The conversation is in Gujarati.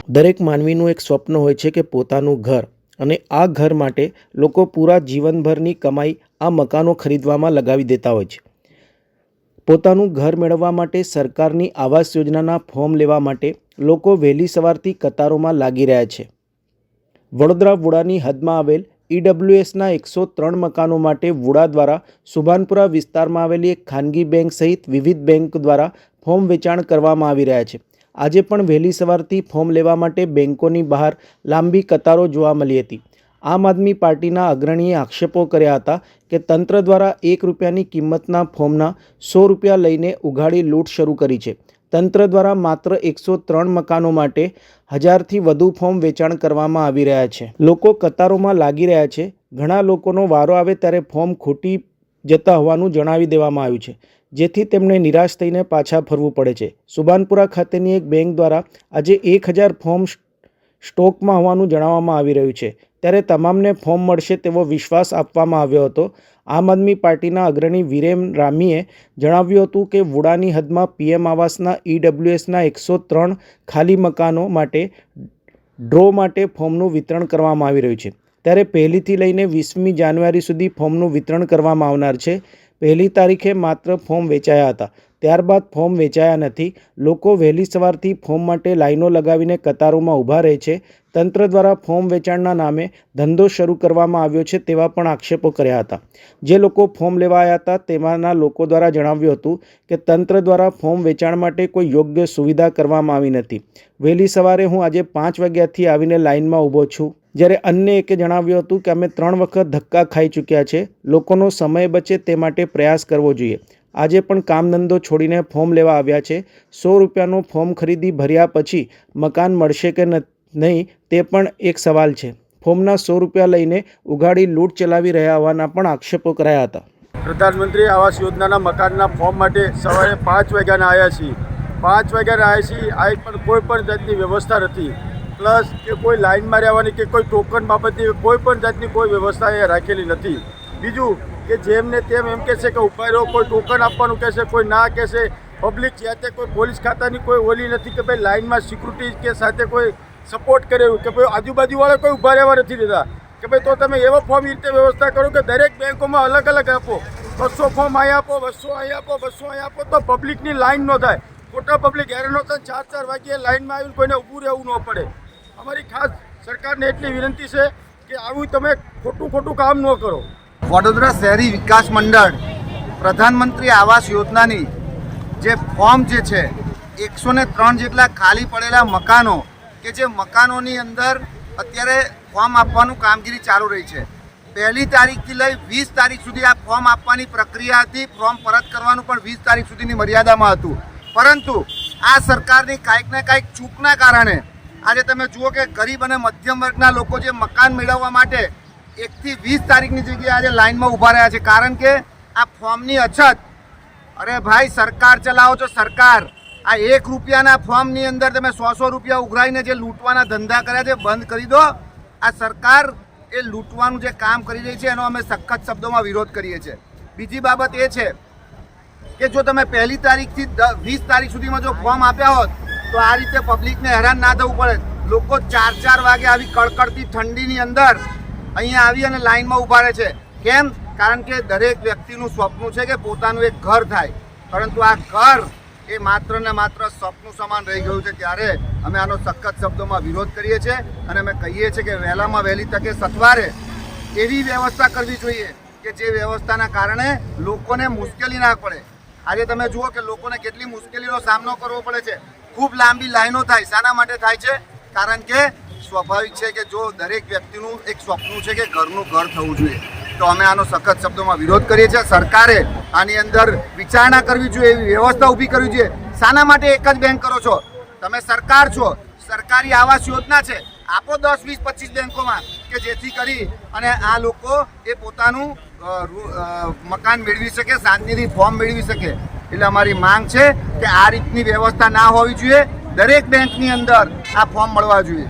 દરેક માનવીનું એક સ્વપ્ન હોય છે કે પોતાનું ઘર, અને આ ઘર માટે લોકો પૂરા જીવનભરની કમાઈ આ મકાનો ખરીદવામાં લગાવી દેતા હોય છે. પોતાનું ઘર મેળવવા માટે સરકારની આવાસ યોજનાના ફોર્મ લેવા માટે લોકો વહેલી સવારથી કતારોમાં લાગી રહ્યા છે. વડોદરા વુડાની હદમાં આવેલ EWSના 103 મકાનો માટે વુડા દ્વારા સુભાનપુરા વિસ્તારમાં આવેલી એક ખાનગી બેંક સહિત વિવિધ બેંક દ્વારા ફોર્મ વેચાણ કરવામાં આવી રહ્યા છે. આજે પણ વહેલી સવારથી ફોર્મ લેવા માટે બેંકોની બહાર લાંબી કતારો જોવા મળી હતી. આમ આદમી પાર્ટીના અગ્રણીએ આક્ષેપો કર્યા હતા કે તંત્ર દ્વારા ₹1ની કિંમતના ફોર્મના ₹100 લઈને ઉઘાડી લૂંટ શરૂ કરી છે. તંત્ર દ્વારા માત્ર 103 મકાનો માટે 1000થી વધુ ફોર્મ વેચાણ કરવામાં આવી રહ્યા છે. લોકો કતારોમાં લાગી રહ્યા છે. ઘણા લોકોનો વારો આવે ત્યારે ફોર્મ ખૂટી જતા હોવાનું જણાવી દેવામાં આવ્યું છે, જેથી તેમને નિરાશ થઈને પાછા ફરવું પડે છે. સુભાનપુરા ખાતેની એક બેંક દ્વારા આજે 1000 ફોર્મ સ્ટોકમાં હોવાનું જણાવવામાં આવી રહ્યું છે, ત્યારે તમામને ફોર્મ મળશે તેવો વિશ્વાસ આપવામાં આવ્યો હતો. આમ આદમી પાર્ટીના અગ્રણી વીરેન રામીએ જણાવ્યું હતું કે વુડાની હદમાં PM આવાસના EWSના 103 ખાલી મકાનો માટે ડ્રો માટે ફોર્મનું વિતરણ કરવામાં આવી રહ્યું છે. ત્યારે 1થી લઈને 20મી જાન્યુઆરી સુધી ફોર્મનું વિતરણ કરવામાં આવનાર છે. 1 તારીખે માત્ર ફોર્મ વેચાયા હતા, ત્યારબાદ ફોર્મ વેચાયા નથી. લોકો વહેલી સવારથી ફોર્મ માટે લાઈનો લગાવીને કતારોમાં ઊભા રહે છે. તંત્ર દ્વારા ફોર્મ વેચાણના નામે ધંધો શરૂ કરવામાં આવ્યો છે તેવા પણ આક્ષેપો કર્યા હતા. જે લોકો ફોર્મ લેવા આવ્યા હતા તેમાંના લોકો દ્વારા જણાવ્યું હતું કે તંત્ર દ્વારા ફોર્મ વેચાણ માટે કોઈ યોગ્ય સુવિધા કરવામાં આવી નથી. વહેલી સવારે હું આજે 5 વાગ્યાથી આવીને લાઇનમાં ઊભો છું, જ્યારે અન્ય એકે જણાવ્યું હતું કે અમે 3 વખત ધક્કા ખાઈ ચૂક્યા છે. લોકોનો સમય બચે તે માટે પ્રયાસ કરવો જોઈએ. આજે પણ કામ ધંધો છોડીને ફોર્મ લેવા આવ્યા છે. ₹100નું ફોર્મ ખરીદી ભર્યા પછી મકાન મળશે કે નહીં તે પણ એક સવાલ છે. ફોર્મના ₹100 લઈને ઉઘાડી લૂંટ ચલાવી રહ્યા હોવાના પણ આક્ષેપો કરાયા હતા. પ્રધાનમંત્રી આવાસ યોજનાના મકાનના ફોર્મ માટે સવારે 5 વાગ્યાના આવ્યા છીએ. 5 વાગ્યાના આવ્યા છીએ. આ પણ કોઈ પણ જાતની વ્યવસ્થા નથી. પ્લસ કે કોઈ લાઇનમાં રહેવાની કે કોઈ ટોકન બાબતની કોઈ પણ જાતની કોઈ વ્યવસ્થા અહીંયા રાખેલી નથી. બીજું કે જેમને તેમ એમ કહેશે કે ઉભા રહો, કોઈ ટોકન આપવાનું કહેશે, કોઈ ના કહેશે. પબ્લિક છે તે કોઈ પોલીસ ખાતાની કોઈ ઓલી નથી કે ભાઈ લાઇનમાં સિક્યુરિટી કે સાથે કોઈ સપોર્ટ કરે કે ભાઈ આજુબાજુવાળા કોઈ ઊભા રહેવા નથી દેતા કે ભાઈ તો તમે એવો ફોર્મ એ રીતે વ્યવસ્થા કરો કે દરેક બેંકોમાં અલગ અલગ આપો. 200 ફોર્મ અહીંયા આપો, 200 અહીંયા આપો, 200 અહીંયા આપો, તો પબ્લિકની લાઇન ન થાય. ખોટા પબ્લિક હેરાન ન થાય. 4 વાગ્યે લાઇનમાં આવીને કોઈને ઊભું રહેવું ન પડે. અમારી ખાસ સરકારને એટલી વિનંતી છે કે આવું તમે ખોટું કામ ન કરો. વડોદરા શહેરી વિકાસ મંડળ પ્રધાનમંત્રી આવાસ યોજનાની જે ફોર્મ જે છે 103 જેટલા ખાલી પડેલા મકાનો કે જે મકાનોની અંદર અત્યારે ફોર્મ આપવાનું કામગીરી ચાલુ રહી છે. 1 તારીખથી લઈ 20 તારીખ સુધી આ ફોર્મ આપવાની પ્રક્રિયા હતી. ફોર્મ પરત કરવાનું પણ 20 તારીખ સુધીની મર્યાદામાં હતું. પરંતુ આ સરકારની કાંઈક ને કાંઈક ચૂકના કારણે આજે તમે જુઓ કે ગરીબ અને મધ્યમ વર્ગના લોકો જે મકાન મેળવવા માટે 1 થી 20 તારીખની જગ્યાએ આજે લાઇનમાં ઊભા રહ્યા છે, કારણ કે આ ફોર્મની અછત. અરે ભાઈ, સરકાર ચલાવો છો સરકાર. આ ₹1ના ફોર્મની અંદર તમે 100 રૂપિયા ઉઘરાઈને જે લૂંટવાના ધંધા કર્યા છે બંધ કરી દો. આ સરકાર એ લૂંટવાનું જે કામ કરી રહી છે એનો અમે સખત શબ્દોમાં વિરોધ કરીએ છીએ. બીજી બાબત એ છે કે જો તમે 1 તારીખથી 20 તારીખ સુધીમાં જો ફોર્મ આપ્યા હોત તો આ રીતે પબ્લિકને હેરાન ના થવું પડે. લોકો 4 વાગે આવી કડકડતી ઠંડીની અંદર અહીંયા આવી અને લાઇનમાં ઊભા રહે છે. કેમ? કારણ કે દરેક વ્યક્તિનું સ્વપ્ન છે કે પોતાનું એક ઘર થાય, પરંતુ આ ઘર એ માત્ર ને માત્ર સ્વપ્ન સમાન રહી ગયું છે. ત્યારે અમે આનો સખત શબ્દોમાં વિરોધ કરીએ છીએ અને અમે કહીએ છીએ કે વહેલામાં વહેલી તકે સત્વરે એવી વ્યવસ્થા કરવી જોઈએ કે જે વ્યવસ્થાના કારણે લોકોને મુશ્કેલી ના પડે. આજે તમે જુઓ કે લોકોને કેટલી મુશ્કેલીનો સામનો કરવો પડે છે. ખૂબ લાંબી લાઈનો થાય. શાના માટે થાય છે? કારણ કે સ્વાભાવિક છે કે જો દરેક વ્યક્તિનું એક સ્વપ્ન છે કે ઘરનું ઘર થવું જોઈએ. તો અમે આનો સખત શબ્દોમાં વિરોધ કરીએ છીએ. સરકારે આની અંદર વિચારણા કરવી જોઈએ, એવી વ્યવસ્થા ઊભી કરવી જોઈએ. શાના માટે એક જ બેંક કરો છો? તમે સરકાર છો, સરકારી આવાસ યોજના છે, આપો 10, 20, 25 બેંકોમાં કે જેથી કરી અને આ લોકો એ પોતાનું મકાન મેળવી શકે, શાંતિથી ફોર્મ મેળવી શકે. એટલે અમારી માંગ છે કે આ રીતની વ્યવસ્થા ના હોવી જોઈએ. દરેક બેંકની અંદર આ ફોર્મ મળવા જોઈએ.